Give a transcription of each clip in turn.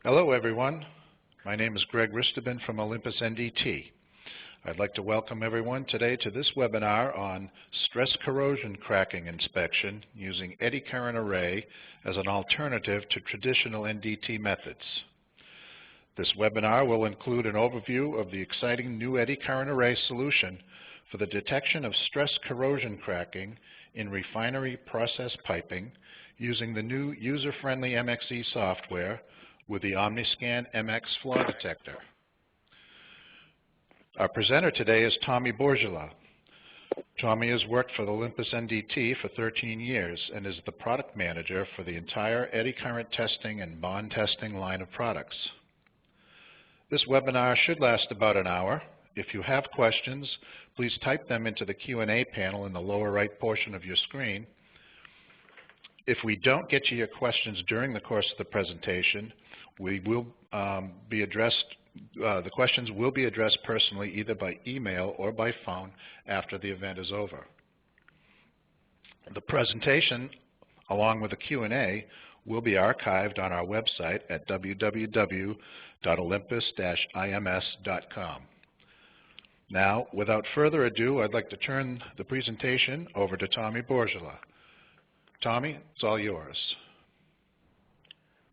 Hello everyone, my name is Greg Ristabin from Olympus NDT. I'd like to welcome everyone today to this webinar on stress corrosion cracking inspection using Eddy Current Array as an alternative to traditional NDT methods. This webinar will include an overview of the exciting new Eddy Current Array solution for the detection of stress corrosion cracking in refinery process piping using the new user-friendly MXE software with the OmniScan MX flaw detector. Our presenter today is Tommy Bourgeois. Tommy has worked for the Olympus NDT for 13 years and is the product manager for the entire eddy current testing and bond testing line of products. This webinar should last about an hour. If you have questions, please type them into the Q&A panel in the lower right portion of your screen. If we don't get to your questions during the course of the presentation, the questions will be addressed personally either by email or by phone after the event is over. The presentation, along with the Q&A, will be archived on our website at www.olympus-ims.com. Now, without further ado, I'd like to turn the presentation over to Tommy Bourgeois. Tommy, it's all yours.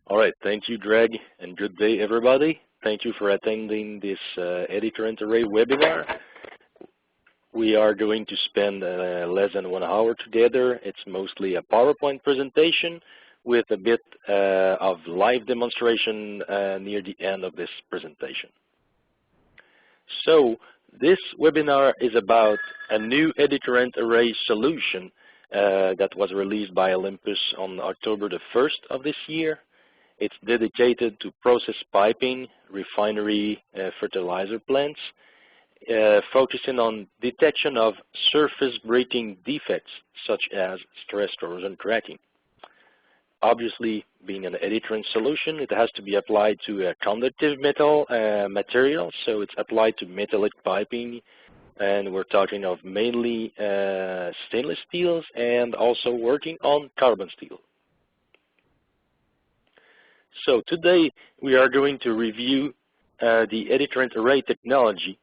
All right, thank you, Greg, and good day, everybody. Thank you for attending this Eddy Current Array webinar. We are going to spend less than 1 hour together. It's mostly a PowerPoint presentation with a bit of live demonstration near the end of this presentation. So this webinar is about a new Eddy Current Array solution that was released by Olympus on October the 1st of this year. It's dedicated to process piping, refinery, fertilizer plants, focusing on detection of surface breaking defects such as stress corrosion cracking. Obviously, being an eddy current solution, it has to be applied to a conductive metal material, so it's applied to metallic piping, and we're talking of mainly stainless steels and also working on carbon steel. So today we are going to review the Eddy Current Array technology.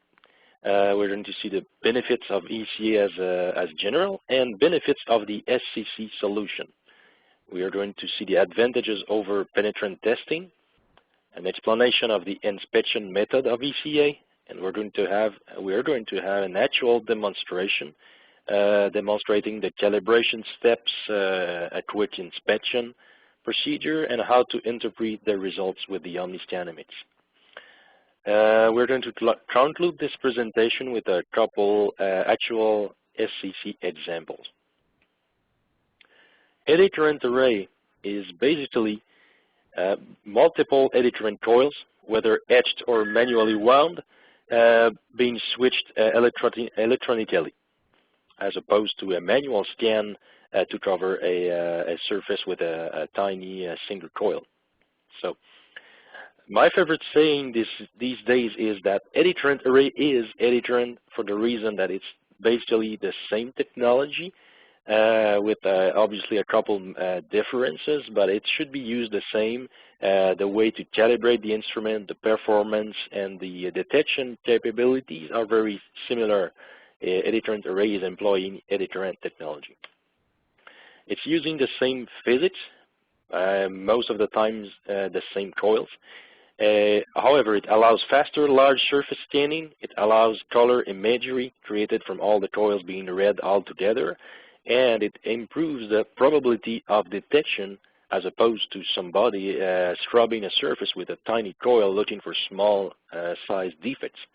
We're going to see the benefits of ECA as general and benefits of the SCC solution. We are going to see the advantages over penetrant testing, an explanation of the inspection method of ECA, and we are going to have an actual demonstration demonstrating the calibration steps, a quick inspection procedure, and how to interpret the results with the OmniScan MX. We're going to conclude this presentation with a couple actual SCC examples. Eddy Current Array is basically multiple eddy current coils, whether etched or manually wound, being switched electronically, as opposed to a manual scan to cover a surface with a tiny single coil. So my favorite saying these days is that Eddy Current Array is eddy current for the reason that it's basically the same technology with obviously a couple differences, but it should be used the same. The way to calibrate the instrument, the performance, and the detection capabilities are very similar. Eddy Current Array is employing eddy current technology. It's using the same physics, most of the times the same coils. However, it allows faster large surface scanning. It allows color imagery created from all the coils being read all together, and it improves the probability of detection as opposed to somebody scrubbing a surface with a tiny coil looking for small size defects.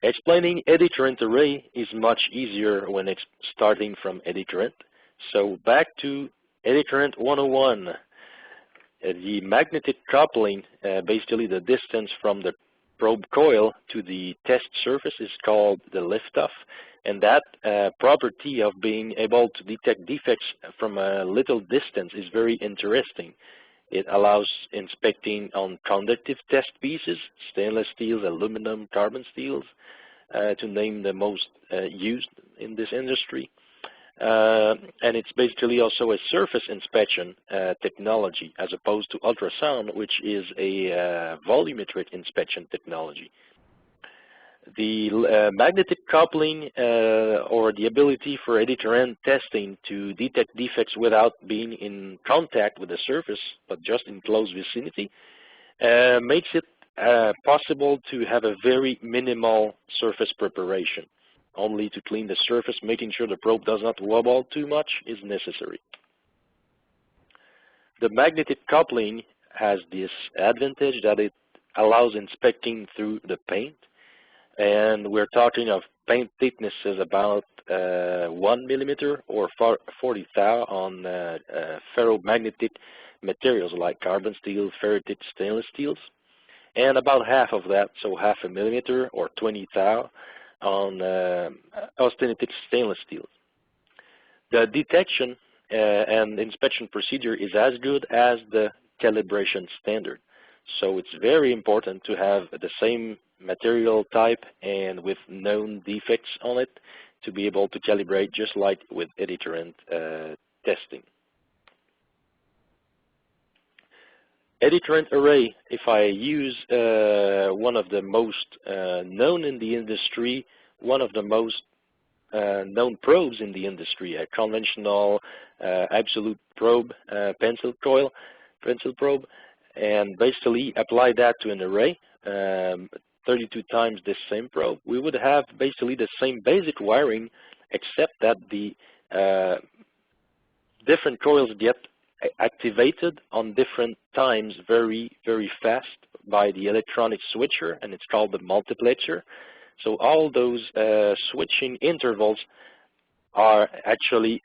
Explaining Eddy Current Array is much easier when it's starting from eddy current. So back to Eddy Current 101. The magnetic coupling, basically the distance from the probe coil to the test surface, is called the liftoff, and that property of being able to detect defects from a little distance is very interesting. It allows inspecting on conductive test pieces, stainless steels, aluminum, carbon steels, to name the most used in this industry. and it's basically also a surface inspection technology as opposed to ultrasound, which is a volumetric inspection technology. The magnetic coupling or the ability for eddy current testing to detect defects without being in contact with the surface, but just in close vicinity, makes it possible to have a very minimal surface preparation. Only to clean the surface, making sure the probe does not wobble too much is necessary. The magnetic coupling has this advantage that it allows inspecting through the paint. And we're talking of paint thicknesses about 1 millimeter or 40 thou on ferromagnetic materials like carbon steel, ferritic stainless steels, and about half of that, so half a millimeter or 20 thou on austenitic stainless steel. The detection and inspection procedure is as good as the calibration standard. So it's very important to have the same material type and with known defects on it to be able to calibrate just like with eddy current testing. Eddy current array, if I use one of the most known in the industry, one of the most known probes in the industry, a conventional absolute probe, pencil probe, and basically apply that to an array, 32 times the same probe, we would have basically the same basic wiring, except that the different coils get activated on different times very, very fast by the electronic switcher, and it's called the multiplexer. So all those switching intervals are actually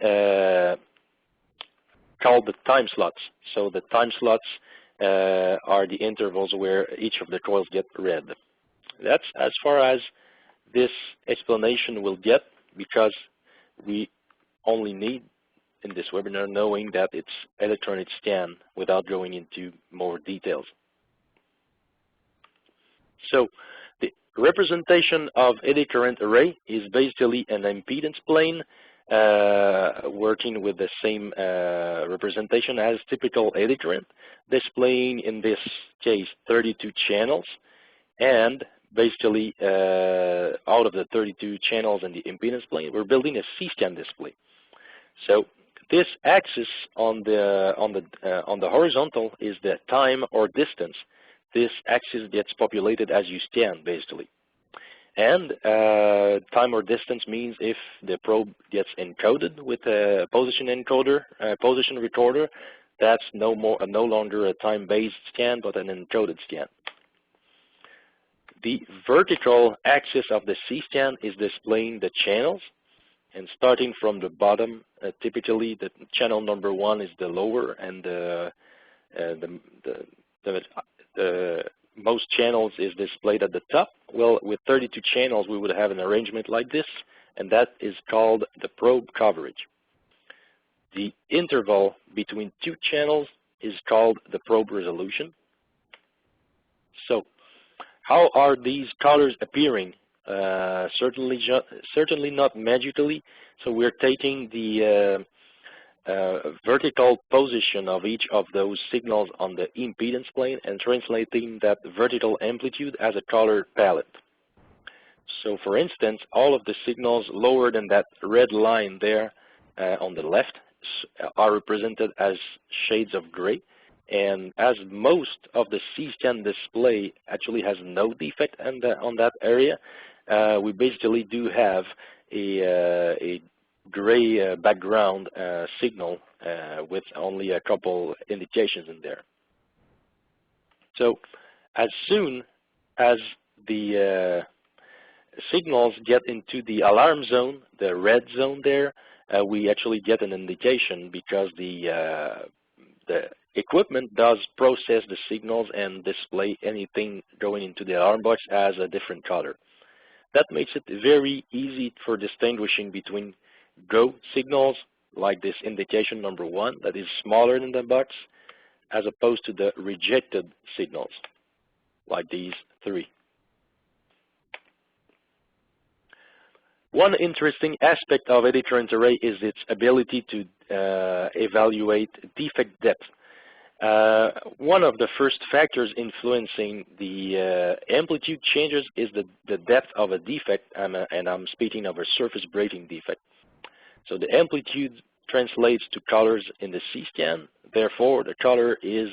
called the time slots. So the time slots are the intervals where each of the coils get read. That's as far as this explanation will get, because we only need in this webinar knowing that it's electronic scan without going into more details. So the representation of eddy current array is basically an impedance plane working with the same representation as typical eddy current, displaying in this case 32 channels, and basically out of the 32 channels in the impedance plane, we're building a C-scan display. So this axis on the horizontal is the time or distance. This axis gets populated as you scan, basically. And time or distance means if the probe gets encoded with a position encoder, position recorder, that's no longer a time-based scan, but an encoded scan. The vertical axis of the C-scan is displaying the channels, and starting from the bottom, typically the channel number 1 is the lower, and the most channels is displayed at the top. Well, with 32 channels, we would have an arrangement like this, and that is called the probe coverage. The interval between 2 channels is called the probe resolution. So how are these colors appearing? Certainly not magically. So we're taking the vertical position of each of those signals on the impedance plane and translating that vertical amplitude as a color palette. So for instance, all of the signals lower than that red line there on the left are represented as shades of gray. And as most of the C-scan display actually has no defect on that area, we basically do have a gray background signal with only a couple indications in there. So as soon as the signals get into the alarm zone, the red zone there, we actually get an indication, because the equipment does process the signals and display anything going into the alarm box as a different color. That makes it very easy for distinguishing between go signals, like this indication number 1 that is smaller than the box, as opposed to the rejected signals, like these 3. One interesting aspect of Eddy Current Array is its ability to evaluate defect depth. One of the first factors influencing the amplitude changes is the depth of a defect, and I'm speaking of a surface braiding defect. So the amplitude translates to colors in the C-scan. Therefore, the color is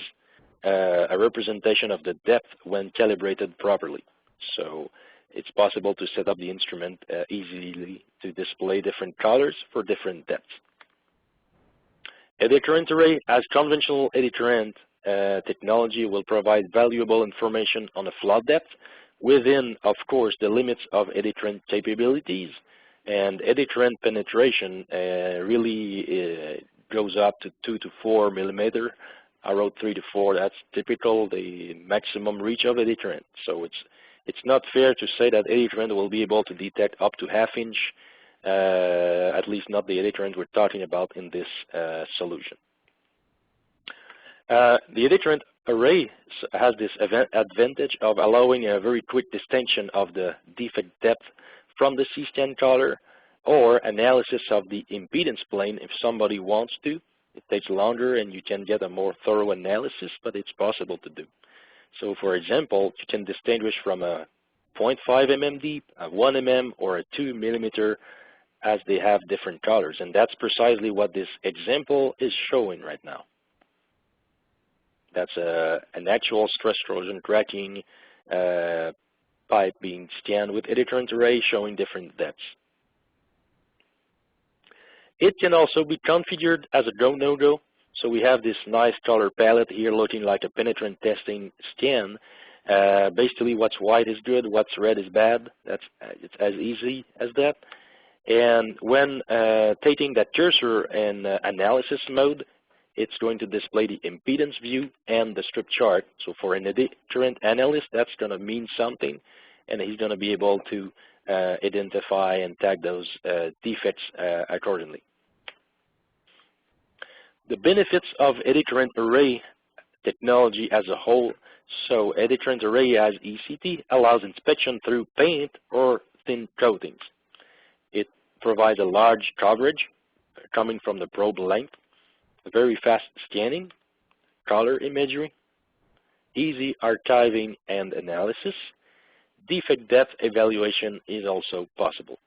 a representation of the depth when calibrated properly. So it's possible to set up the instrument easily to display different colors for different depths. Eddy Current Array, as conventional eddy current technology, will provide valuable information on the flaw depth within, of course, the limits of eddy current capabilities. And eddy current penetration really goes up to 2 to 4 millimeter. I wrote 3 to 4. That's typical, the maximum reach of eddy current. So it's not fair to say that eddy current will be able to detect up to half-inch. At least not the eddy current we're talking about in this solution. The Eddy Current Array has this advantage of allowing a very quick distinction of the defect depth from the C-scan color, or analysis of the impedance plane if somebody wants to. It takes longer and you can get a more thorough analysis, but it's possible to do. So for example, you can distinguish from a 0.5 mm deep, a 1 mm, or a 2 millimeter, as they have different colors, and that's precisely what this example is showing right now. That's an actual stress corrosion cracking pipe being scanned with Eddy Current Array showing different depths. It can also be configured as a go, no-go. So we have this nice color palette here looking like a penetrant testing scan. Basically what's white is good, what's red is bad. It's as easy as that. And when taking that cursor in analysis mode, it's going to display the impedance view and the strip chart. So for an Eddy current analyst, that's going to mean something, and he's going to be able to identify and tag those defects accordingly. The benefits of Eddy Current Array technology as a whole. So Eddy Current Array as ECT allows inspection through paint or thin coatings. It provides a large coverage coming from the probe length, very fast scanning, color imagery, easy archiving and analysis. Defect depth evaluation is also possible.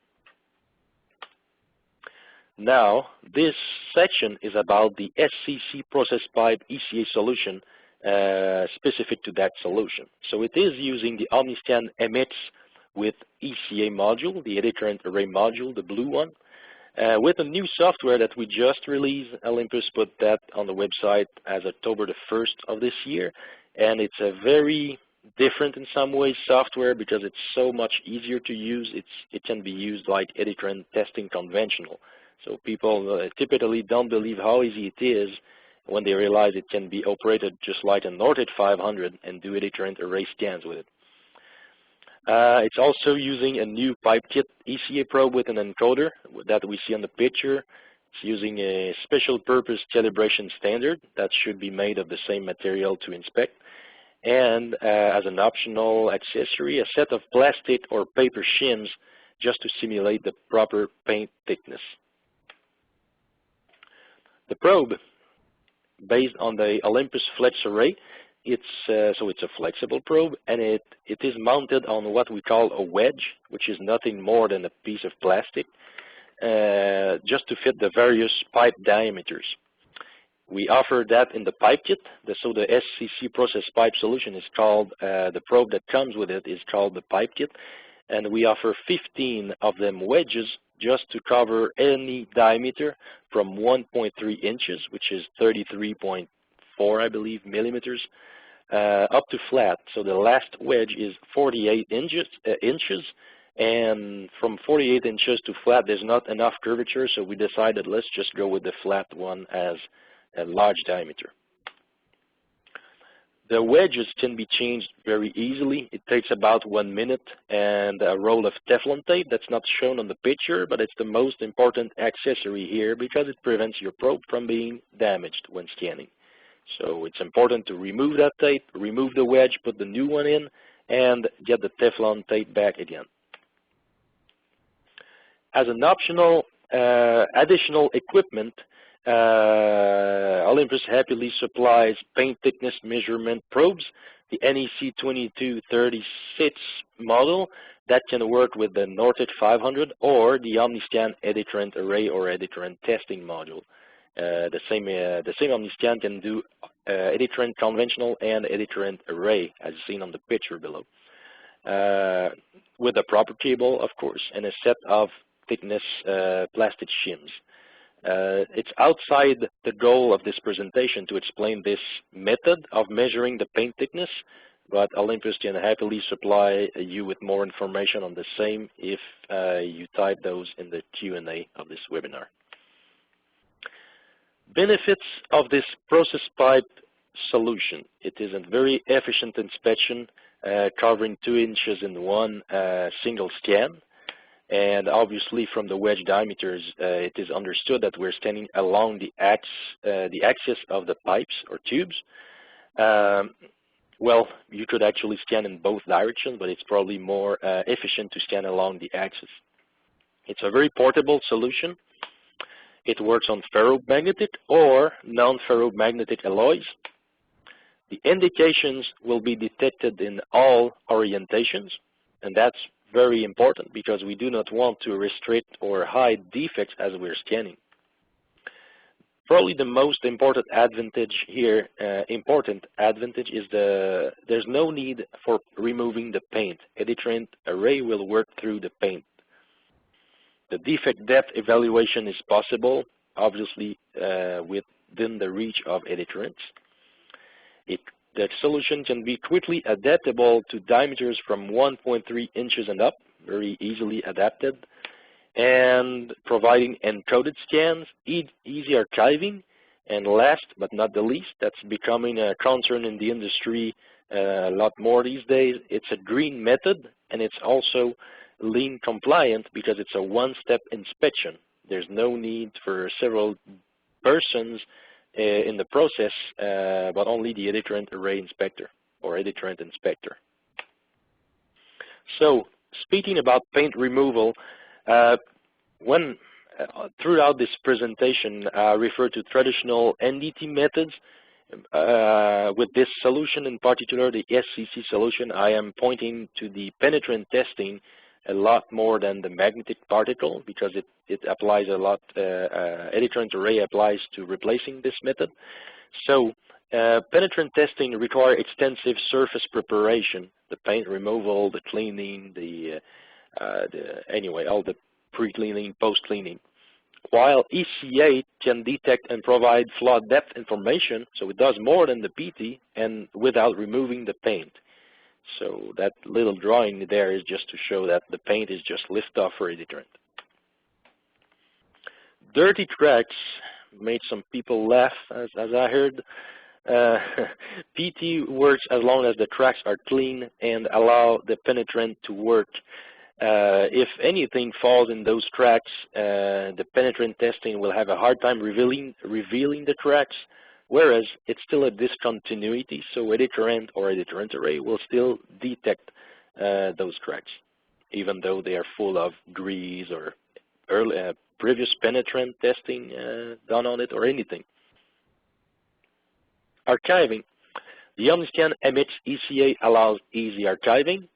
Now, this section is about the SCC process pipe ECA solution specific to that solution. So it is using the OmniScan MX with ECA module, the Eddy Current Array module, the blue one, with a new software that we just released. Olympus put that on the website as October the 1st of this year, and it's a very different in some ways software because it's so much easier to use. It can be used like Eddy Current testing conventional. So people typically don't believe how easy it is when they realize it can be operated just like a Nortec 500 and do Eddy Current Array scans with it. It's also using a new pipe kit ECA probe with an encoder that we see on the picture. It's using a special purpose calibration standard that should be made of the same material to inspect. And as an optional accessory, a set of plastic or paper shims just to simulate the proper paint thickness. The probe, based on the Olympus Flex Array, so it's a flexible probe, and it is mounted on what we call a wedge, which is nothing more than a piece of plastic, just to fit the various pipe diameters. We offer that in the pipe kit. So the SCC process pipe solution is called, the probe that comes with it is called the pipe kit, and we offer 15 of them wedges just to cover any diameter from 1.3 inches, which is 33.4, I believe, millimeters, up to flat. So the last wedge is 48 inches, and from 48 inches to flat, there's not enough curvature, so we decided let's just go with the flat one as a large diameter. The wedges can be changed very easily. It takes about 1 minute and a roll of Teflon tape. That's not shown on the picture, but it's the most important accessory here because it prevents your probe from being damaged when scanning. So it's important to remove that tape, remove the wedge, put the new one in, and get the Teflon tape back again. As an optional additional equipment, Olympus happily supplies paint thickness measurement probes, the NEC 2236 model that can work with the Nortec 500 or the OmniScan Eddy Current Array or Eddy Current testing module. The same OmniScan can do Eddy Current conventional and Eddy Current Array, as seen on the picture below, with a proper cable, of course, and a set of thickness plastic shims. It's outside the goal of this presentation to explain this method of measuring the paint thickness, but Olympus can happily supply you with more information on the same if you type those in the Q&A of this webinar. Benefits of this process pipe solution. It is a very efficient inspection, covering 2 inches in one single scan. And obviously from the wedge diameters, it is understood that we're scanning along the axis of the pipes or tubes. Well, you could actually scan in both directions, but it's probably more efficient to scan along the axis. It's a very portable solution. It works on ferromagnetic or non-ferromagnetic alloys. The indications will be detected in all orientations, and that's very important because we do not want to restrict or hide defects as we're scanning. Probably the most important advantage here, is there's no need for removing the paint. Eddy Current Array will work through the paint. The defect depth evaluation is possible, obviously within the reach of Eddy Currents. The solution can be quickly adaptable to diameters from 1.3 inches and up, very easily adapted, and providing encoded scans, easy archiving, and last but not the least, that's becoming a concern in the industry a lot more these days, it's a green method, and it's also lean compliant because it's a one-step inspection. There's no need for several persons in the process, but only the Eddy Current Array inspector or Eddy Current inspector. So, speaking about paint removal, throughout this presentation, I refer to traditional NDT methods. With this solution in particular, the SCC solution, I am pointing to the penetrant testing a lot more than the magnetic particle because it applies a lot, Eddy Current Array applies to replacing this method. So penetrant testing requires extensive surface preparation, the paint removal, the cleaning, anyway, all the pre-cleaning, post-cleaning. While ECA can detect and provide flaw depth information, so it does more than the PT and without removing the paint. So that little drawing there is just to show that the paint is just lift off for Eddy Current. Dirty cracks made some people laugh, as I heard. PT works as long as the cracks are clean and allow the penetrant to work. If anything falls in those cracks, the penetrant testing will have a hard time revealing the cracks, whereas it's still a discontinuity, so Eddy Current or Eddy Current Array will still detect those cracks, even though they are full of grease or previous penetrant testing done on it or anything. Archiving. The OmniScan MX ECA allows easy archiving.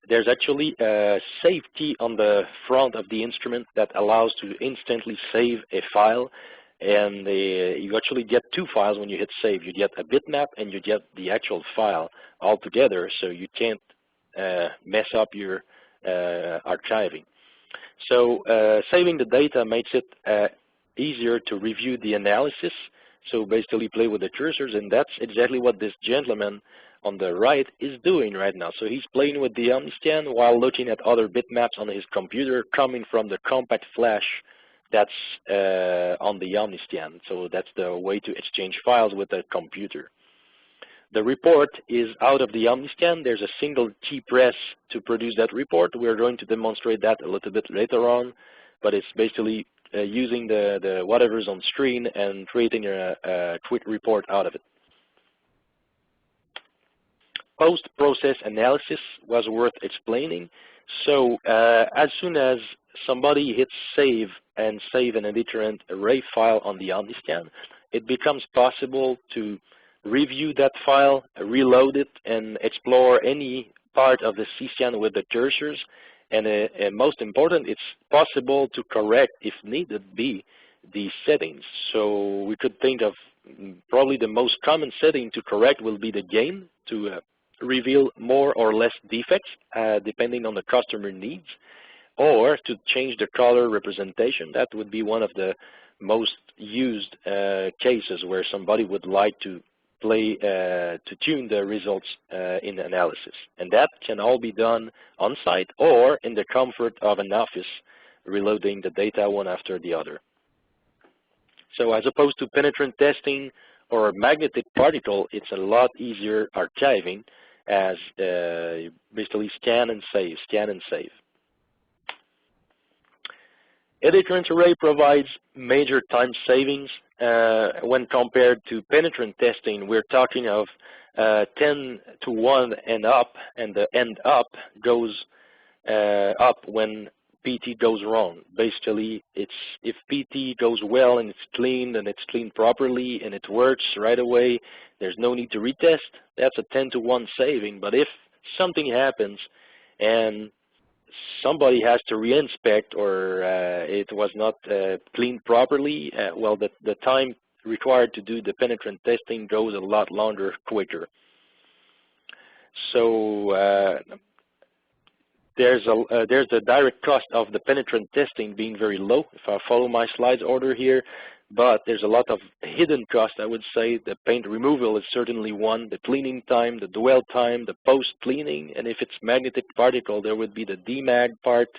There's actually a save key on the front of the instrument that allows to instantly save a file, and you actually get 2 files when you hit save. You get a bitmap and you get the actual file all together, so you can't mess up your archiving. So saving the data makes it easier to review the analysis, so basically play with the cursors, and that's exactly what this gentleman on the right is doing right now. So he's playing with the OmniScan while looking at other bitmaps on his computer coming from the compact flash that's on the OmniScan. So that's the way to exchange files with a computer. The report is out of the OmniScan. There's a single key press to produce that report. We're going to demonstrate that a little bit later on, but it's basically using the whatever's on screen and creating a quick report out of it. Post-process analysis was worth explaining. So as soon as somebody hits save and save an Eddy Current Array file on the OmniScan, it becomes possible to review that file, reload it, and explore any part of the CScan with the cursors. And most important, it's possible to correct, if needed be, the settings. So we could think of probably the most common setting to correct will be the gain, to reveal more or less defects depending on the customer needs, or to change the color representation. That would be one of the most used cases where somebody would like to tune the results in analysis. And that can all be done on-site or in the comfort of an office, reloading the data one after the other. So as opposed to penetrant testing or magnetic particle, it's a lot easier archiving, as basically scan and save, scan and save. Eddy Current Array provides major time savings when compared to penetrant testing. We're talking of 10 to 1 and up, and the end up goes up when PT goes wrong. Basically, it's if PT goes well and it's cleaned properly and it works right away, there's no need to retest. That's a 10 to 1 saving. But if something happens and somebody has to re-inspect, or it was not cleaned properly, well, the time required to do the penetrant testing goes a lot longer, quicker. So there's the direct cost of the penetrant testing being very low, if I follow my slides order here, but there's a lot of hidden cost, I would say. The paint removal is certainly one, the cleaning time, the dwell time, the post-cleaning, and if it's magnetic particle, there would be the demag part.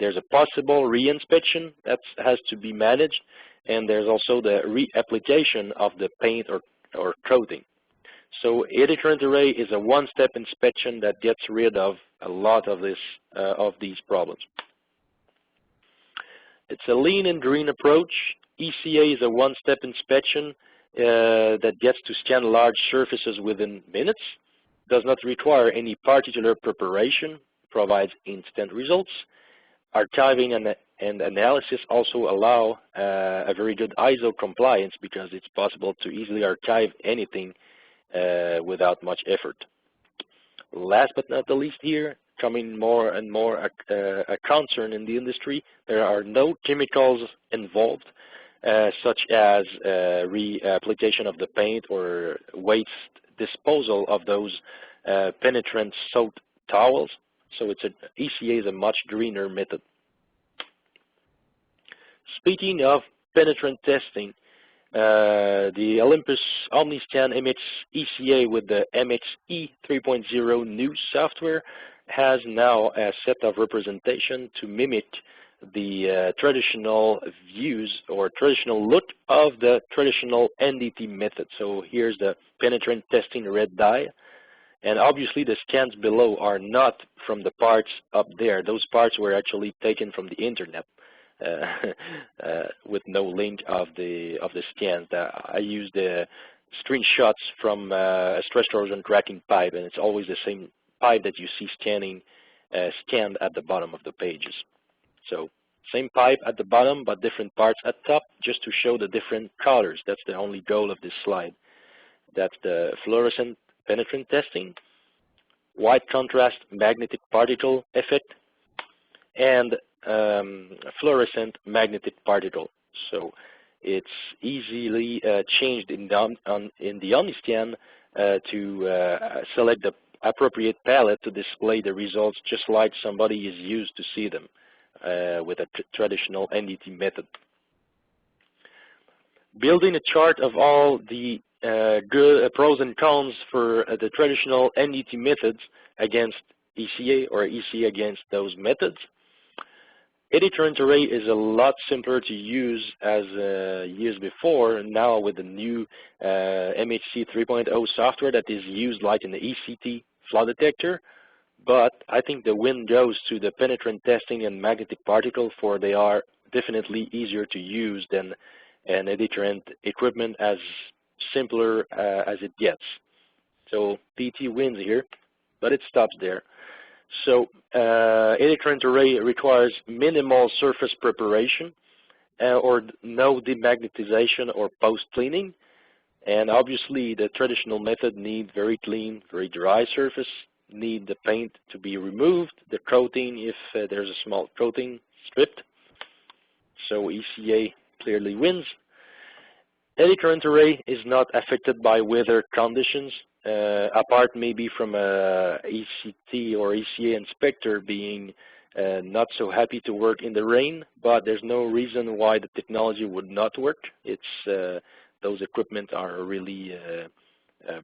There's a possible re-inspection that has to be managed, and there's also the re-application of the paint or coating. So Eddy Current Array is a one-step inspection that gets rid of a lot of these problems. It's a lean and green approach. ECA is a one-step inspection that gets to scan large surfaces within minutes, does not require any particular preparation, provides instant results. Archiving and analysis also allow a very good ISO compliance, because it's possible to easily archive anything without much effort. Last but not the least here, coming more and more a concern in the industry, there are no chemicals involved, such as reapplication of the paint or waste disposal of those penetrant soaked towels. So ECA is a much greener method. Speaking of penetrant testing, the Olympus OmniScan MX ECA with the MXE 3.0 new software has now a set of representation to mimic the traditional views or traditional look of the traditional NDT method. So here's the penetrant testing red dye, and obviously the scans below are not from the parts up there. Those parts were actually taken from the internet with no link of the scans. I used the screenshots from a stress corrosion cracking pipe, and it's always the same pipe that you see scanned at the bottom of the pages. So same pipe at the bottom, but different parts at top, just to show the different colors. That's the only goal of this slide. That's the fluorescent penetrant testing, white contrast magnetic particle effect, and fluorescent magnetic particle. So it's easily changed in the OmniScan to select the appropriate palette to display the results, just like somebody is used to see them with a traditional NDT method. Building a chart of all the good pros and cons for the traditional NDT methods against ECA, or ECA against those methods. Eddy Current Array is a lot simpler to use as years before, now with the new MHC 3.0 software that is used like in the ECT flaw detector. But I think the win goes to the penetrant testing and magnetic particle, for they are definitely easier to use than an Eddy Current equipment, as simpler as it gets. So PT wins here, but it stops there. So Eddy Current Array requires minimal surface preparation or no demagnetization or post-cleaning. And obviously the traditional method needs very clean, very dry surface, need the paint to be removed, the coating if there's a small coating stripped. So ECA clearly wins. Eddy Current Array is not affected by weather conditions, apart maybe from a ECT or ECA inspector being not so happy to work in the rain, but there's no reason why the technology would not work. It's those equipment are really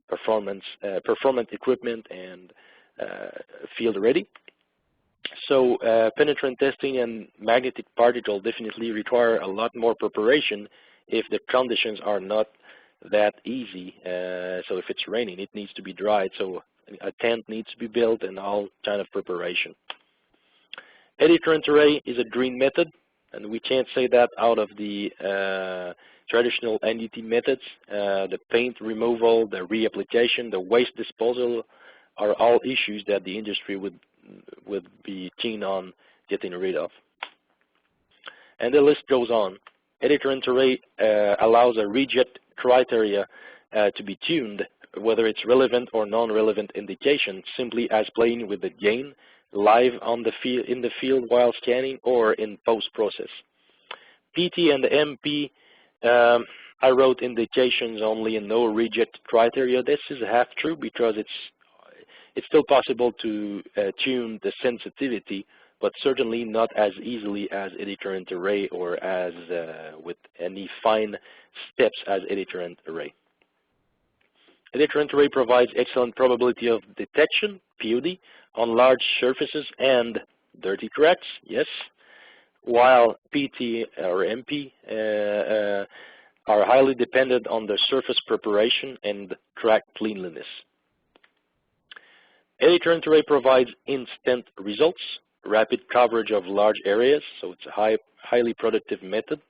performant equipment and field ready. So penetrant testing and magnetic particle definitely require a lot more preparation if the conditions are not that easy. So if it's raining, it needs to be dried. So a tent needs to be built and all kind of preparation. Eddy Current Array is a green method, and we can't say that out of the traditional NDT methods. The paint removal, the reapplication, the waste disposal are all issues that the industry would be keen on getting rid of. And the list goes on. Eddy Current Array allows a reject criteria to be tuned, whether it's relevant or non-relevant indication, simply as playing with the gain live on the field, in the field while scanning, or in post-process. PT and MP, I wrote indications only and no reject criteria. This is half true because it's still possible to tune the sensitivity, but certainly not as easily as Eddy Current Array or as with any fine steps as Eddy Current Array. Eddy Current Array provides excellent probability of detection, POD, on large surfaces and dirty cracks, yes, while PT or MP are highly dependent on the surface preparation and crack cleanliness. Eddy Current Array provides instant results, rapid coverage of large areas, so it's a highly productive method.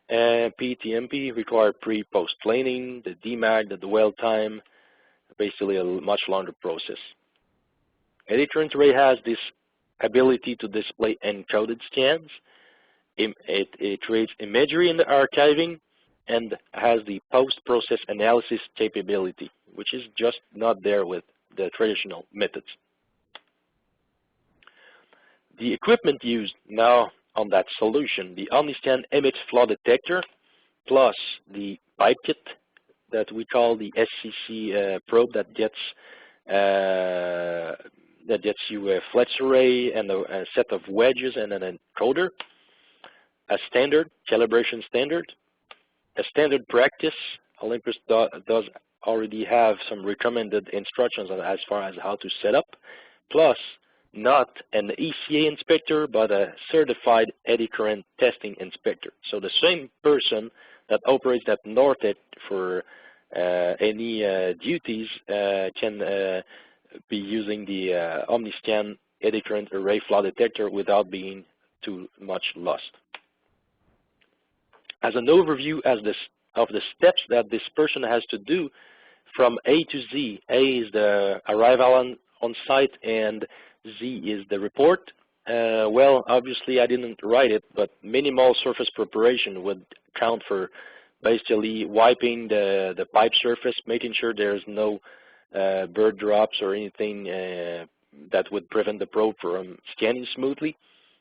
PT/MP require pre-post planing, the demag, the dwell time, basically a much longer process. Eddy Current Array has this ability to display encoded scans. It creates imagery in the archiving and has the post-process analysis capability, which is just not there with the traditional methods. The equipment used now on that solution, the OmniScan MX flaw detector, plus the pipe kit that we call the SCC probe that gets you a flex array and a set of wedges and an encoder, a standard, calibration standard, a standard practice. Olympus does already have some recommended instructions on as far as how to set up, plus not an ECA inspector, but a certified Eddy Current testing inspector. So the same person that operates that Nortec for any duties can be using the OmniScan Eddy Current Array flaw detector without being too much lost. As an overview of the steps that this person has to do from A to Z. A is the arrival on site and Z is the report. Well, obviously I didn't write it, but minimal surface preparation would count for basically wiping the pipe surface, making sure there's no bird drops or anything that would prevent the probe from scanning smoothly.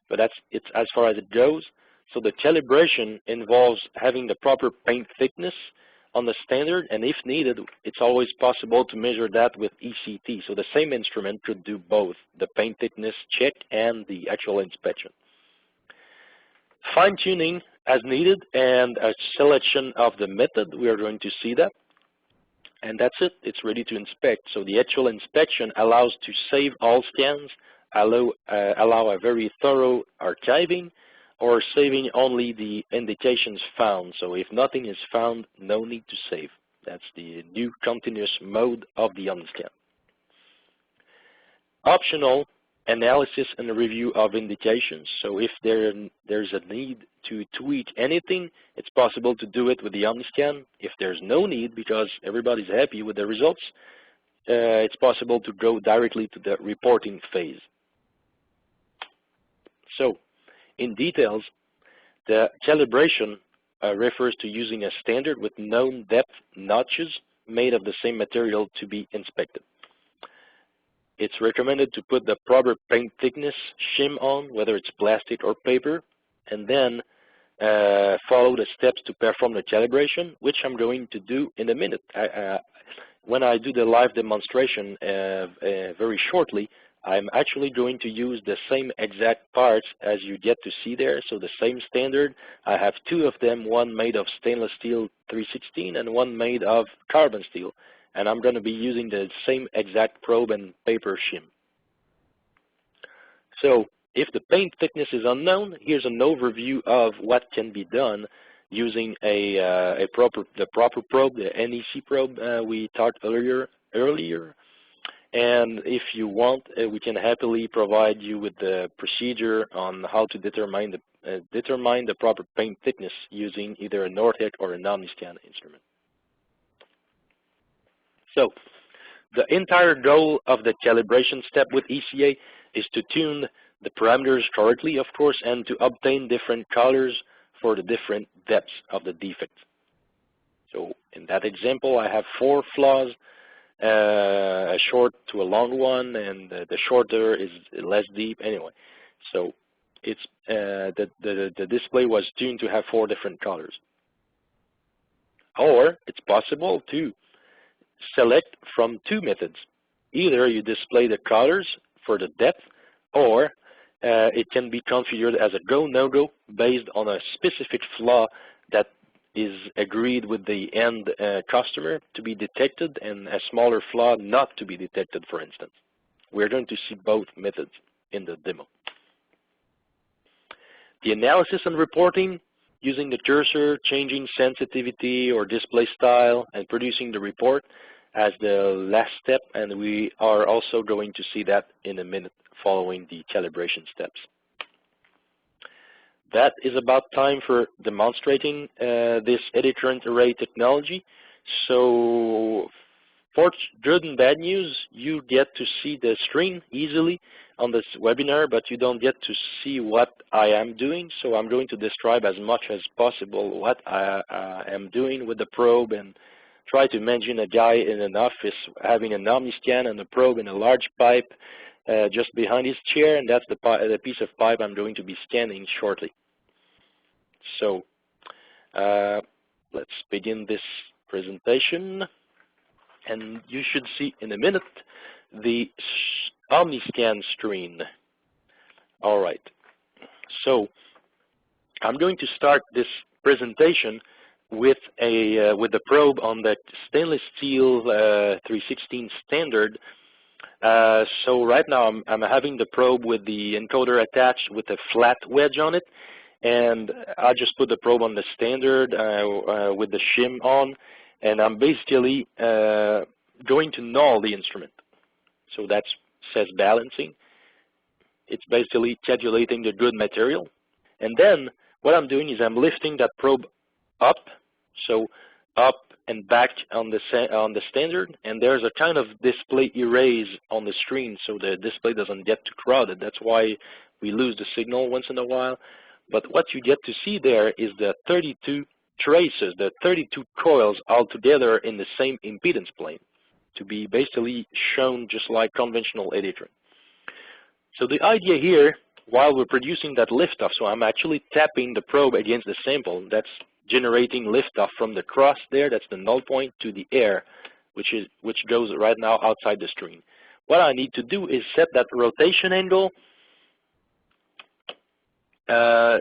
But it's as far as it goes. So the calibration involves having the proper paint thickness on the standard, and if needed, it's always possible to measure that with ECT. So the same instrument could do both, the paint thickness check and the actual inspection. Fine-tuning as needed and a selection of the method, we are going to see that. And that's it, it's ready to inspect. So the actual inspection allows to save all scans, allow a very thorough archiving, or saving only the indications found. So if nothing is found, no need to save. That's the new continuous mode of the OmniScan. Optional analysis and review of indications. So if there's a need to tweak anything, it's possible to do it with the OmniScan. If there's no need because everybody's happy with the results, it's possible to go directly to the reporting phase. So, in details, the calibration refers to using a standard with known depth notches made of the same material to be inspected. It's recommended to put the proper paint thickness shim on, whether it's plastic or paper, and then follow the steps to perform the calibration, which I'm going to do in a minute. When I do the live demonstration very shortly, I'm actually going to use the same exact parts as you get to see there, so the same standard. I have two of them, one made of stainless steel 316 and one made of carbon steel, and I'm going to be using the same exact probe and paper shim. So if the paint thickness is unknown, here's an overview of what can be done using the proper probe, the NEC probe we talked earlier. And if you want, we can happily provide you with the procedure on how to determine the proper paint thickness using either a Nortec or an OmniScan instrument. So the entire goal of the calibration step with ECA is to tune the parameters correctly, of course, and to obtain different colors for the different depths of the defect. So in that example, I have 4 flaws, a short to a long one, and the shorter is less deep anyway. So it's the display was tuned to have 4 different colors. Or it's possible to select from 2 methods. Either you display the colors for the depth, or it can be configured as a go, no-go based on a specific flaw that is agreed with the end customer to be detected and a smaller flaw not to be detected, for instance. We're going to see both methods in the demo. The analysis and reporting, using the cursor, changing sensitivity or display style, and producing the report as the last step, and we are also going to see that in a minute following the calibration steps. That is about time for demonstrating this Eddy Current Array technology. So for good and bad news, you get to see the screen easily on this webinar, but you don't get to see what I am doing. So I'm going to describe as much as possible what I am doing with the probe, and try to imagine a guy in an office having an OmniScan and a probe in a large pipe just behind his chair, and that's the piece of pipe I'm going to be scanning shortly. So let's begin this presentation, and you should see in a minute the OmniScan screen. All right, so I'm going to start this presentation with the probe on the stainless steel 316 standard. So right now I'm having the probe with the encoder attached with a flat wedge on it, and I just put the probe on the standard with the shim on, and I'm basically going to null the instrument. So that says balancing. It's basically calculating the good material. And then what I'm doing is I'm lifting that probe up, so up and back on the standard, and there's a kind of display erase on the screen so the display doesn't get too crowded. That's why we lose the signal once in a while. But what you get to see there is the 32 traces, the 32 coils all together in the same impedance plane, to be basically shown just like conventional Eddy Current. So the idea here, while we're producing that liftoff, so I'm actually tapping the probe against the sample, that's generating liftoff from the cross there, that's the null point, to the air, which goes right now outside the screen. What I need to do is set that rotation angle. So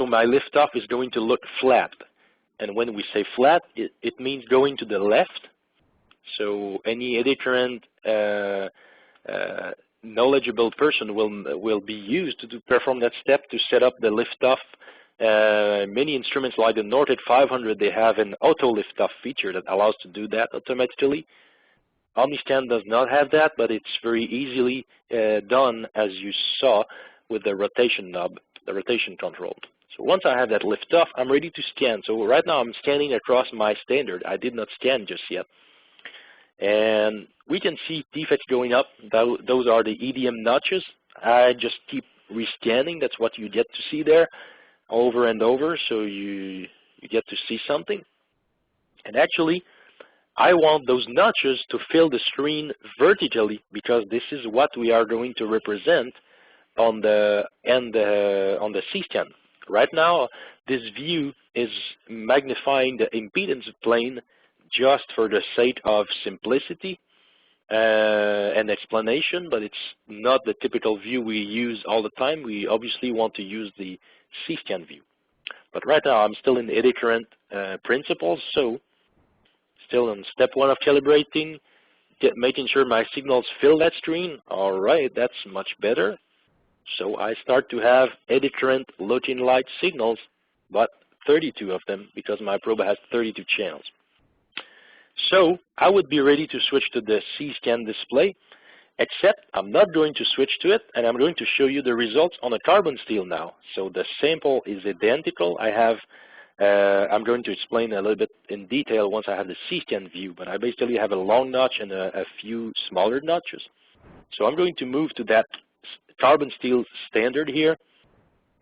my liftoff is going to look flat, and when we say flat, it means going to the left. So any Eddy Current knowledgeable person will be used to perform that step to set up the liftoff. Many instruments like the Nortec 500, they have an auto liftoff feature that allows to do that automatically. OmniScan does not have that, but it's very easily done, as you saw with the rotation knob, the rotation control. So once I have that liftoff, I'm ready to scan. So right now I'm scanning across my standard. I did not scan just yet. And we can see defects going up. Those are the EDM notches. I just keep rescanning. That's what you get to see there over and over, so you get to see something. And actually, I want those notches to fill the screen vertically, because this is what we are going to represent on the C-scan. Right now, this view is magnifying the impedance plane just for the sake of simplicity and explanation, but it's not the typical view we use all the time. We obviously want to use the C-scan view. But right now, I'm still in the eddy current principles, so still in step 1 of calibrating, making sure my signals fill that screen. All right, that's much better. So I start to have eddy current looking like signals, but 32 of them, because my probe has 32 channels. So I would be ready to switch to the C-scan display, except I'm not going to switch to it, and I'm going to show you the results on a carbon steel now. So the sample is identical. I'm going to explain a little bit in detail once I have the C-scan view, but I basically have a long notch and a few smaller notches. So I'm going to move to that carbon steel standard here,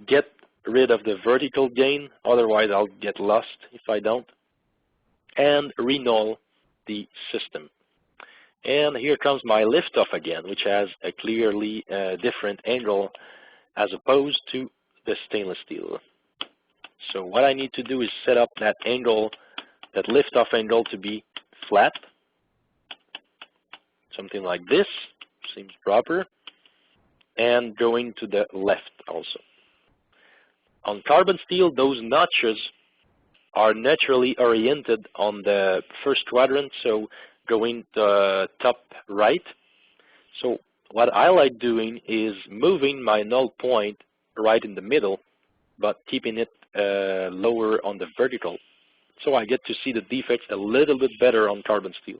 get rid of the vertical gain, otherwise I'll get lost if I don't, and renull the system. And here comes my liftoff again, which has a clearly different angle as opposed to the stainless steel. So what I need to do is set up that angle, that liftoff angle, to be flat, something like this, seems proper, and going to the left also. On carbon steel, those notches are naturally oriented on the first quadrant, so going to top right. So what I like doing is moving my null point right in the middle, but keeping it lower on the vertical, so I get to see the defects a little bit better on carbon steel.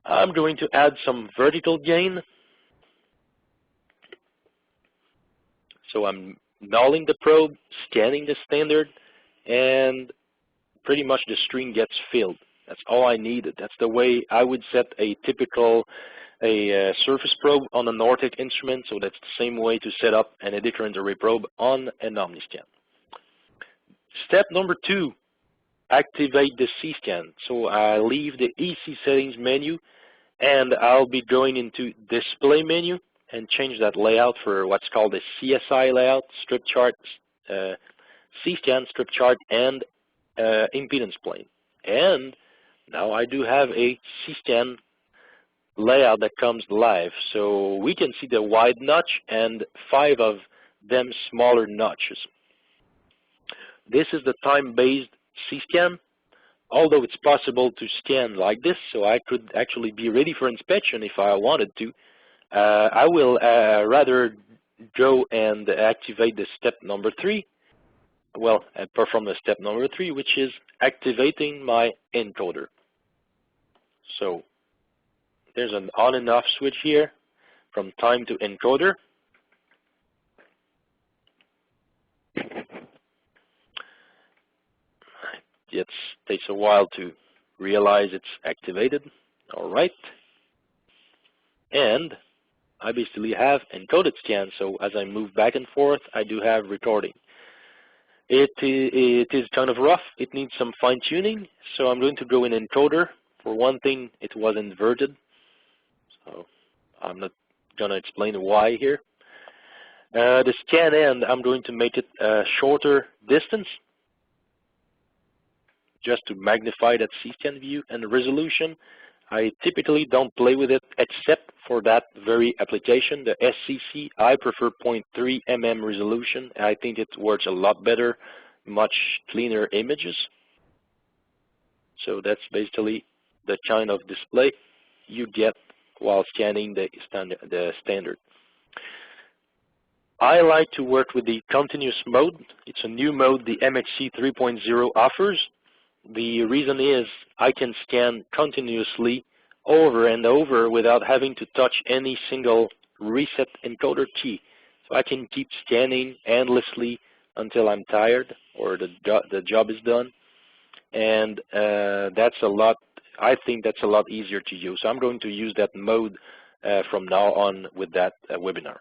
I'm going to add some vertical gain. So I'm nulling the probe, scanning the standard, and pretty much the screen gets filled. That's all I needed. That's the way I would set a typical surface probe on a Nortec instrument, so that's the same way to set up an eddy current array probe on an OmniScan. Step number 2, activate the C-scan. So I leave the EC settings menu, and I'll be going into display menu and change that layout for what's called a CSI layout, strip chart, C-scan, strip chart, and impedance plane. And now I do have a C-scan layout that comes live. So we can see the wide notch and 5 of them smaller notches. This is the time-based C-scan, although it's possible to scan like this, so I could actually be ready for inspection if I wanted to. I will rather go and activate the step number 3, well, perform the step number 3, which is activating my encoder. So there's an on and off switch here from time to encoder. It takes a while to realize it's activated. All right. And I basically have encoded scan, so as I move back and forth, I do have recording. It is kind of rough. It needs some fine-tuning, so I'm going to go in encoder. For one thing, it was inverted, so I'm not going to explain why here. The scan end, I'm going to make it a shorter distance, just to magnify that C-scan view. And the resolution, I typically don't play with it except for that very application, the SCC. I prefer 0.3 mm resolution. I think it works a lot better, much cleaner images. So that's basically the kind of display you get while scanning the standard. I like to work with the continuous mode. It's a new mode the MXC 3.0 offers. The reason is I can scan continuously over and over without having to touch any single reset encoder key. So I can keep scanning endlessly until I'm tired or the job is done. And that's a lot, I think that's a lot easier to use. So I'm going to use that mode from now on with that webinar.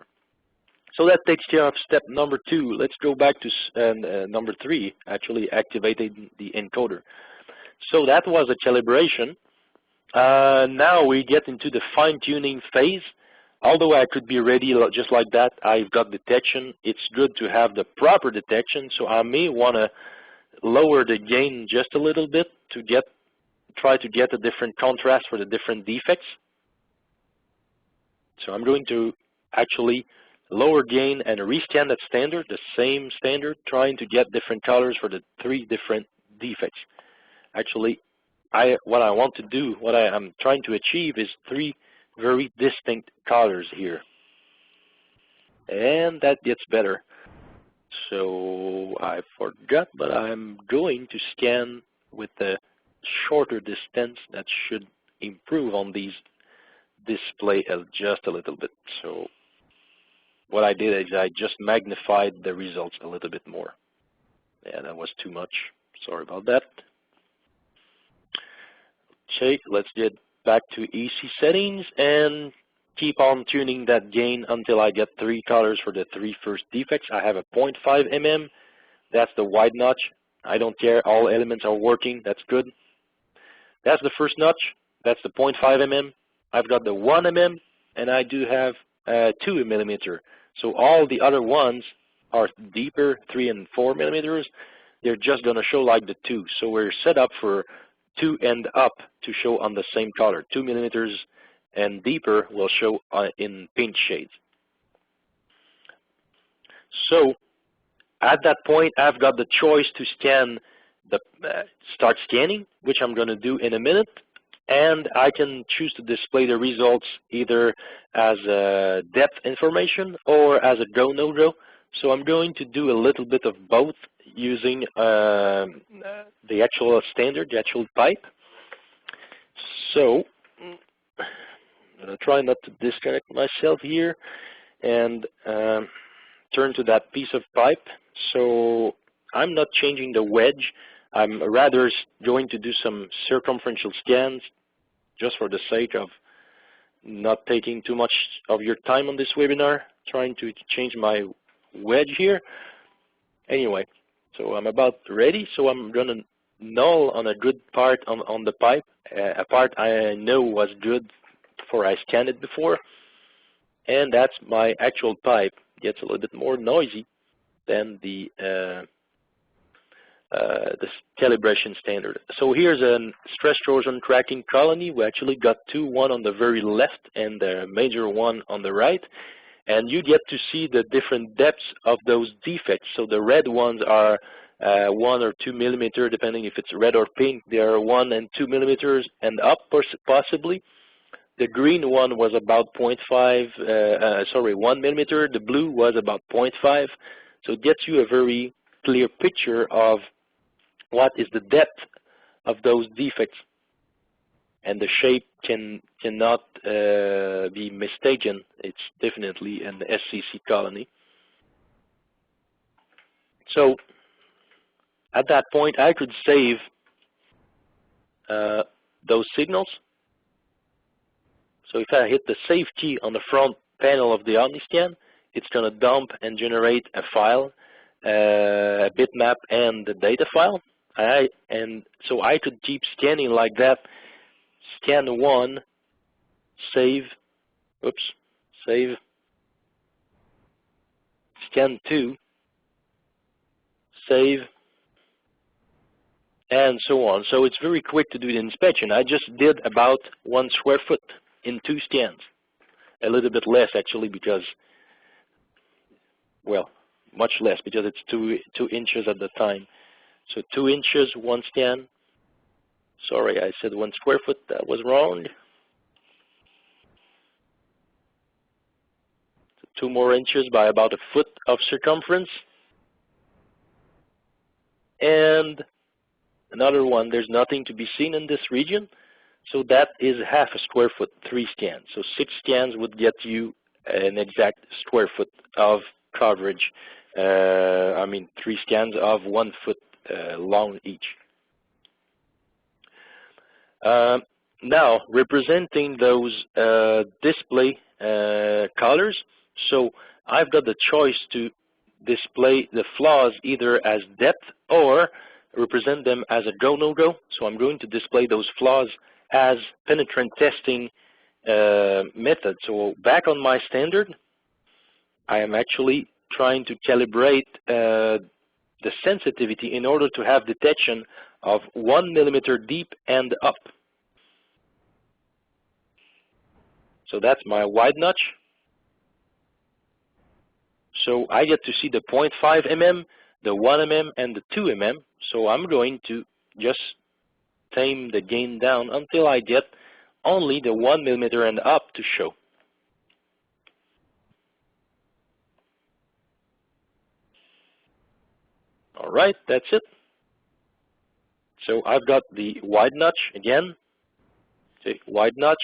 So that takes care of step number 2. Let's go back to number 3, actually activating the encoder. So that was a calibration. Now we get into the fine-tuning phase. Although I could be ready just like that, I've got detection. It's good to have the proper detection, so I may want to lower the gain just a little bit to try to get a different contrast for the different defects. So I'm going to actually lower gain and rescan that standard, the same standard, trying to get different colors for the 3 different defects. Actually, what I want to do, what I am trying to achieve is 3 very distinct colors here. And that gets better. So I forgot, but I'm going to scan with a shorter distance. That should improve on these display just a little bit. So what I did is I just magnified the results a little bit more. Yeah, that was too much. Sorry about that. Okay, let's get back to EC settings and keep on tuning that gain until I get 3 colors for the 3 first defects. I have a 0.5 mm. That's the wide notch. I don't care. All elements are working. That's good. That's the first notch. That's the 0.5 mm. I've got the 1 mm, and I do have 2 millimeter. So all the other ones are deeper, 3 and 4 millimeters. They're just going to show like the 2. So we're set up for 2 and up to show on the same color. 2 millimeters and deeper will show in pink shades. So at that point, I've got the choice to scan start scanning, which I'm going to do in a minute. And I can choose to display the results either as depth information or as a go, no go. So I'm going to do a little bit of both using the actual standard, the actual pipe. So I'm going to try not to disconnect myself here and turn to that piece of pipe. So I'm not changing the wedge. I'm rather going to do some circumferential scans just for the sake of not taking too much of your time on this webinar, trying to change my wedge here. Anyway, so I'm about ready, so I'm going to null on a good part on the pipe, a part I know was good before I scanned it before, and that's my actual pipe. Gets a little bit more noisy than the calibration standard. So here's a stress corrosion cracking colony. We actually got 2, one on the very left and the major one on the right. And you get to see the different depths of those defects. So the red ones are 1 or 2 millimeter, depending if it's red or pink. They are 1 and 2 millimeters and up, possibly. The green one was about 1 millimeter. The blue was about 0.5. So it gets you a very clear picture of what is the depth of those defects, and the shape cannot be mistaken. It's definitely an SCC colony. So at that point, I could save those signals. So if I hit the Save key on the front panel of the OmniScan, it's going to dump and generate a file, a bitmap, and the data file. And so I could keep scanning like that. Scan 1, save, save. Scan 2, save, and so on. So it's very quick to do the inspection. I just did about 1 square foot in 2 scans. A little bit less actually, because, well, much less, because it's 2 inches at the time. So 2 inches, 1 scan. Sorry, I said 1 square foot. That was wrong. So 2 more inches by about 1 foot of circumference. And another one, there's nothing to be seen in this region. So that is half a square foot, 3 scans. So 6 scans would get you an exact square foot of coverage. 3 scans of 1 foot long each. Now, representing those display colors. So I've got the choice to display the flaws either as depth or represent them as a go, no go. So I'm going to display those flaws as penetrant testing method. So back on my standard, I am actually trying to calibrate the sensitivity in order to have detection of 1 millimeter deep and up. So that's my wide notch. So I get to see the 0.5 mm, the 1 mm, and the 2 mm. So I'm going to just tame the gain down until I get only the 1 millimeter and up to show. All right, that's it. So I've got the wide notch again. Okay, wide notch,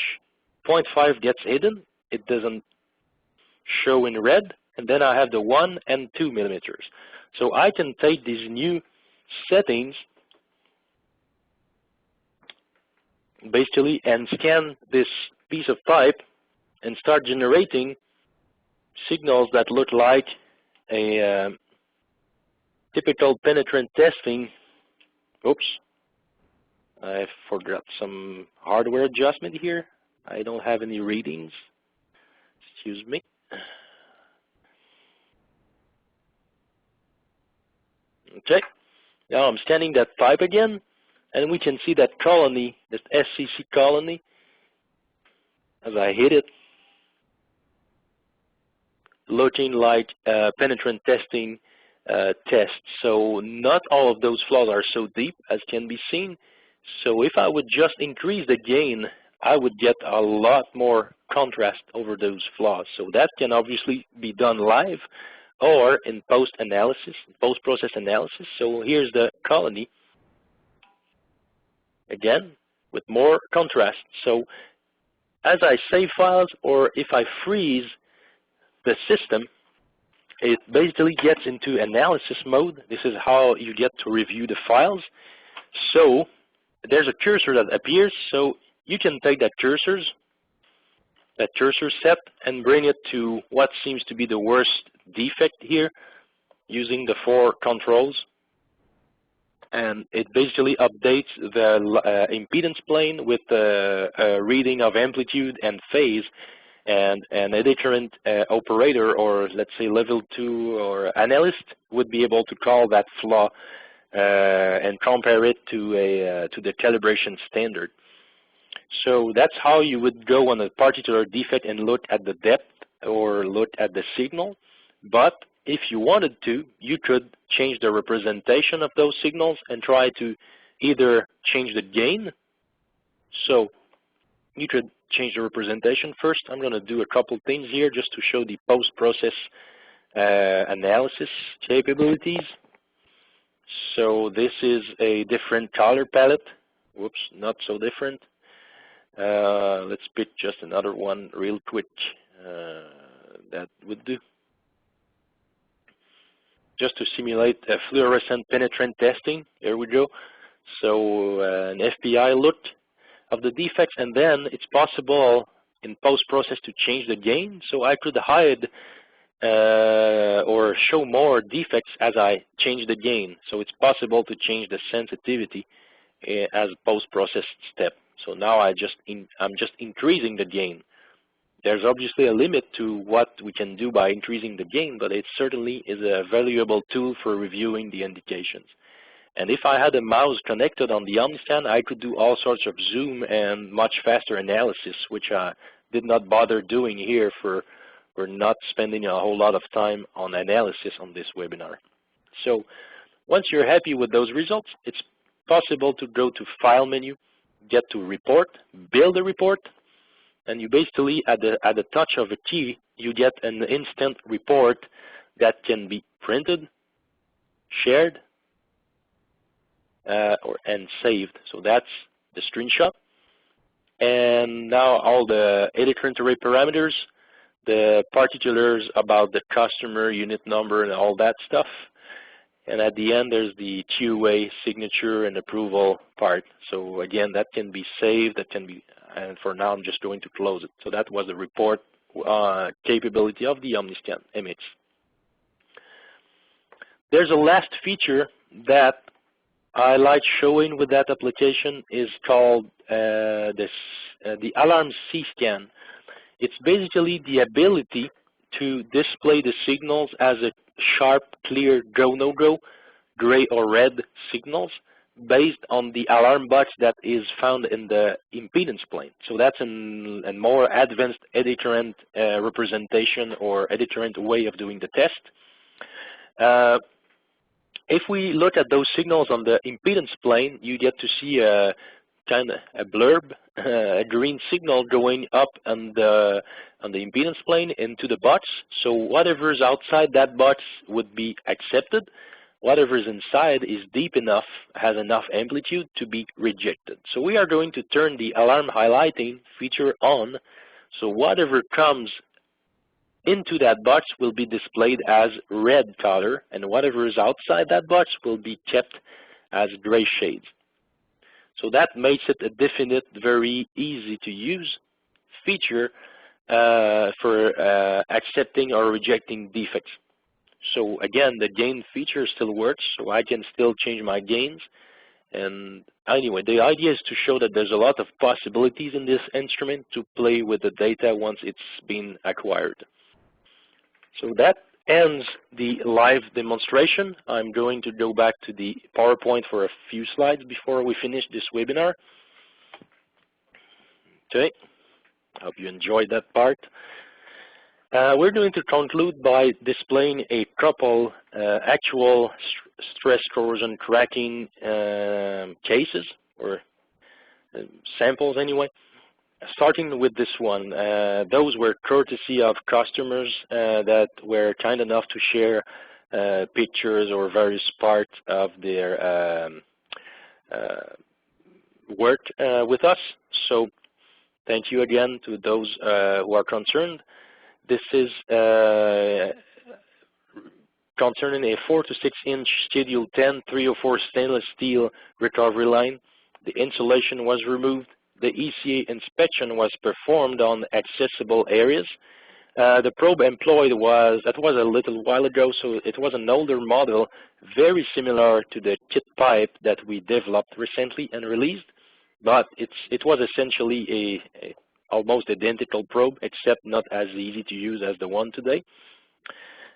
0.5 gets hidden. It doesn't show in red. And then I have the 1 and 2 millimeters. So I can take these new settings basically and scan this piece of pipe and start generating signals that look like a typical penetrant testing. Oops, I forgot some hardware adjustment here. I don't have any readings. Excuse me. Okay, now I'm scanning that pipe again, and we can see that colony, that SCC colony, as I hit it, looking like penetrant testing test. So not all of those flaws are so deep as can be seen. So if I would just increase the gain, I would get a lot more contrast over those flaws. So that can obviously be done live or in post-analysis, post-process analysis. So here's the colony, again, with more contrast. So as I save files or if I freeze the system, it basically gets into analysis mode. This is how you get to review the files. So there's a cursor that appears. So you can take that cursor set and bring it to what seems to be the worst defect here using the 4 controls. And it basically updates the impedance plane with a reading of amplitude and phase. And an Eddy Current operator, or let's say level 2 or analyst, would be able to call that flaw and compare it to the calibration standard. So that's how you would go on a particular defect and look at the depth or look at the signal. But if you wanted to, you could change the representation of those signals and try to either change the gain. So you could change the representation first. I'm going to do a couple things here just to show the post-process analysis capabilities. So this is a different color palette. Whoops, not so different. Let's pick just another one real quick. That would do. Just to simulate a fluorescent penetrant testing. Here we go. So an FPI look of the defects, and then it's possible in post-process to change the gain. So I could hide or show more defects as I change the gain. So it's possible to change the sensitivity as a post-process step. So now I'm just increasing the gain. There's obviously a limit to what we can do by increasing the gain, but it certainly is a valuable tool for reviewing the indications. And if I had a mouse connected on the OmniScan, I could do all sorts of zoom and much faster analysis, which I did not bother doing here for not spending a whole lot of time on analysis on this webinar. So once you're happy with those results, it's possible to go to File menu, get to Report, build a report, and you basically, at the touch of a key, you get an instant report that can be printed, shared, and saved. So that's the screenshot. And now all the Eddy Current Array parameters, the particulars about the customer, unit number, and all that stuff. And at the end, there's the QA signature and approval part. So again, that can be saved. That can be, and for now, I'm just going to close it. So that was the report capability of the OmniScan MX. There's a last feature that I like showing with that application is called the Alarm C-Scan. It's basically the ability to display the signals as a sharp, clear go, no-go, gray or red signals based on the alarm box that is found in the impedance plane. So that's a more advanced eddy current representation or eddy current way of doing the test. If we look at those signals on the impedance plane, you get to see a kind of a blurb, a green signal going up on the impedance plane into the box. So whatever's outside that box would be accepted. Whatever's inside is deep enough, has enough amplitude to be rejected. So we are going to turn the alarm highlighting feature on. So whatever comes into that box will be displayed as red color, and whatever is outside that box will be kept as gray shades. So that makes it a definite, very easy to use feature for accepting or rejecting defects. So again, the gain feature still works, so I can still change my gains. And anyway, the idea is to show that there's a lot of possibilities in this instrument to play with the data once it's been acquired. So that ends the live demonstration. I'm going to go back to the PowerPoint for a few slides before we finish this webinar. Okay, hope you enjoyed that part. We're going to conclude by displaying a couple actual stress corrosion cracking cases, or samples anyway. Starting with this one, those were courtesy of customers that were kind enough to share pictures or various parts of their work with us. So thank you again to those who are concerned. This is concerning a 4 to 6 inch Schedule 10 304 stainless steel recovery line. The insulation was removed. The ECA inspection was performed on accessible areas. The probe employed was a little while ago, so it was an older model, very similar to the kit pipe that we developed recently and released, but it was essentially a almost identical probe, except not as easy to use as the one today.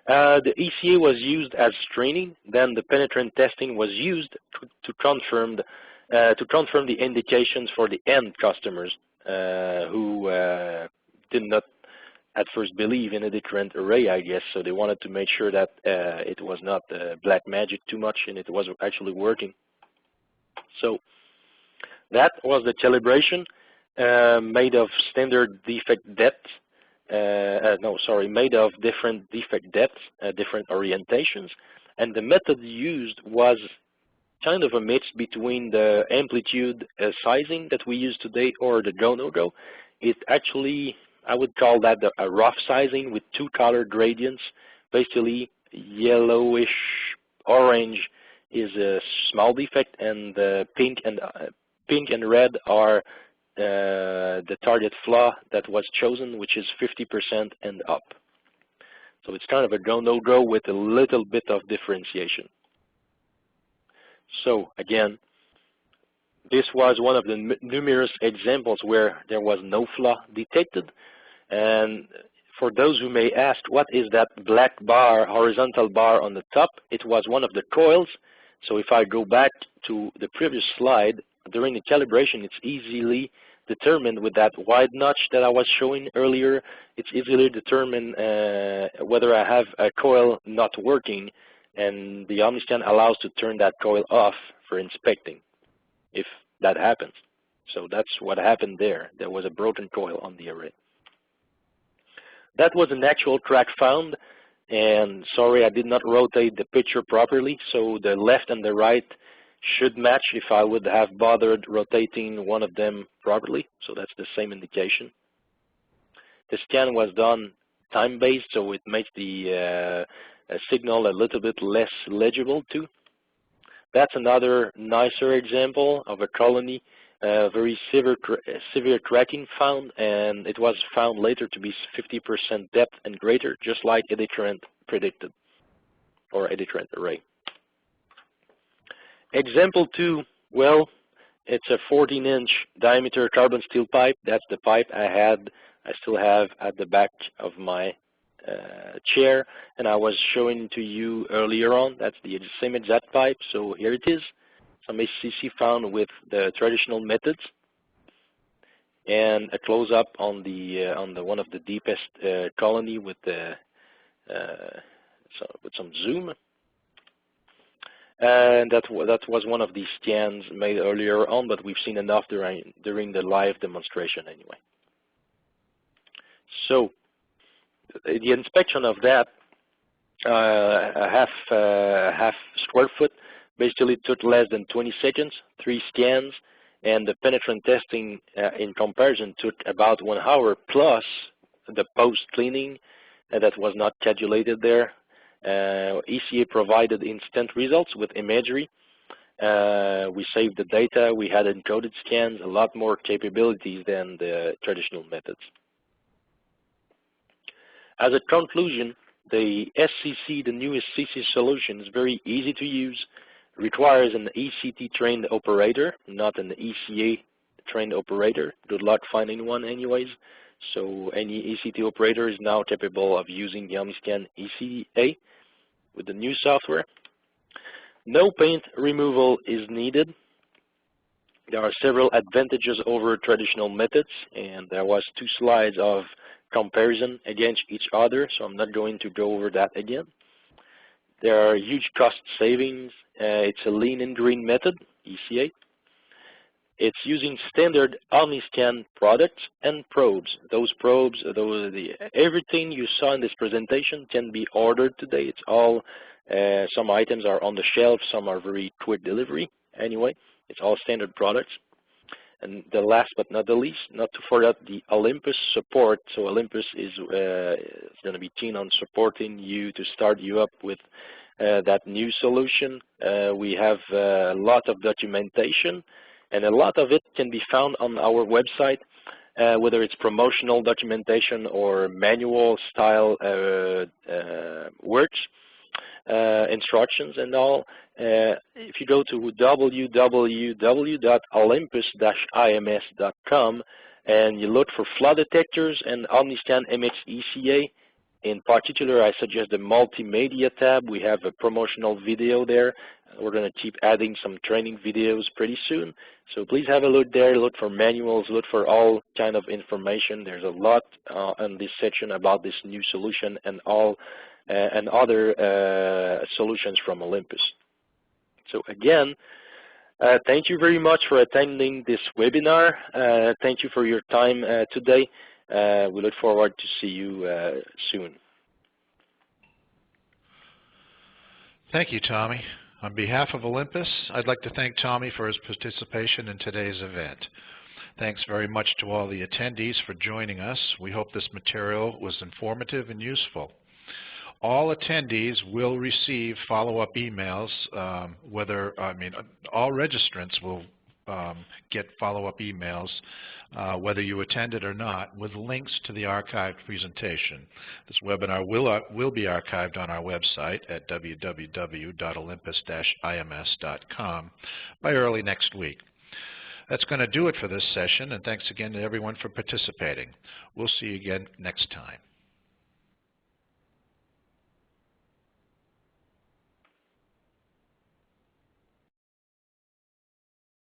The ECA was used as screening. Then the penetrant testing was used to confirm the indications for the end customers who did not at first believe in Eddy Current Array, I guess. So they wanted to make sure that it was not black magic too much and it was actually working. So that was the calibration. Made of standard defect depth, made of different defect depths, different orientations, and the method used was kind of a mix between the amplitude sizing that we use today or the go-no-go. It actually, I would call that a rough sizing with two color gradients. Basically, yellowish orange is a small defect, and pink and red are the target flaw that was chosen, which is 50% and up. So it's kind of a go-no-go with a little bit of differentiation. So again, this was one of the numerous examples where there was no flaw detected. And for those who may ask, what is that black bar, horizontal bar on the top? It was one of the coils. So if I go back to the previous slide, during the calibration, it's easily determined with that wide notch that I was showing earlier. It's easily determined whether I have a coil not working, and the OmniScan allows to turn that coil off for inspecting if that happens. So that's what happened there. There was a broken coil on the array. That was an actual crack found, and sorry I did not rotate the picture properly, so the left and the right should match if I would have bothered rotating one of them properly. So that's the same indication. The scan was done time-based, so it makes the signal a little bit less legible too. That's another nicer example of a colony very severe cracking found, and it was found later to be 50% depth and greater, just like Eddy Current predicted, or Eddy Current Array. Example 2, well, it's a 14-inch diameter carbon steel pipe. That's the pipe I still have at the back of my chair, and I was showing to you earlier on. That's the same exact pipe. So here it is, some HCC found with the traditional methods, and a close-up on the one of the deepest colony with the with some zoom. And that was one of these scans made earlier on, but we've seen enough during the live demonstration anyway. So the inspection of that half square foot basically took less than 20 seconds, 3 scans, and the penetrant testing in comparison took about 1 hour plus the post-cleaning that was not calculated there. ECA provided instant results with imagery. We saved the data. We had encoded scans, a lot more capabilities than the traditional methods. As a conclusion, the SCC, the new SCC solution, is very easy to use, requires an ECT trained operator, not an ECA trained operator. Good luck finding one anyways. So any ECT operator is now capable of using the OmniScan ECA with the new software. No paint removal is needed. There are several advantages over traditional methods, and there was 2 slides of comparison against each other, so I'm not going to go over that again. There are huge cost savings. It's a lean and green method, ECA. It's using standard OmniScan products and probes. Those probes, everything you saw in this presentation can be ordered today. It's all, some items are on the shelf, some are very quick delivery. Anyway, it's all standard products. And the last but not the least, not to forget the Olympus support. So Olympus is going to be keen on supporting you to start you up with that new solution. We have a lot of documentation, and a lot of it can be found on our website, whether it's promotional documentation or manual style works, instructions and all. If you go to www.olympus-ims.com and you look for flaw detectors and OmniScan MX ECA, in particular, I suggest the multimedia tab. We have a promotional video there. We're going to keep adding some training videos pretty soon. So please have a look there. Look for manuals. Look for all kind of information. There's a lot in this section about this new solution and all and other solutions from Olympus. So again, thank you very much for attending this webinar. Thank you for your time today. We look forward to see you soon. Thank you, Tommy. On behalf of Olympus, I'd like to thank Tommy for his participation in today's event. Thanks very much to all the attendees for joining us. We hope this material was informative and useful. All attendees will receive follow-up emails, all registrants will get follow-up emails, whether you attended or not, with links to the archived presentation. This webinar will be archived on our website at www.olympus-ims.com by early next week. That's going to do it for this session, and thanks again to everyone for participating. We'll see you again next time.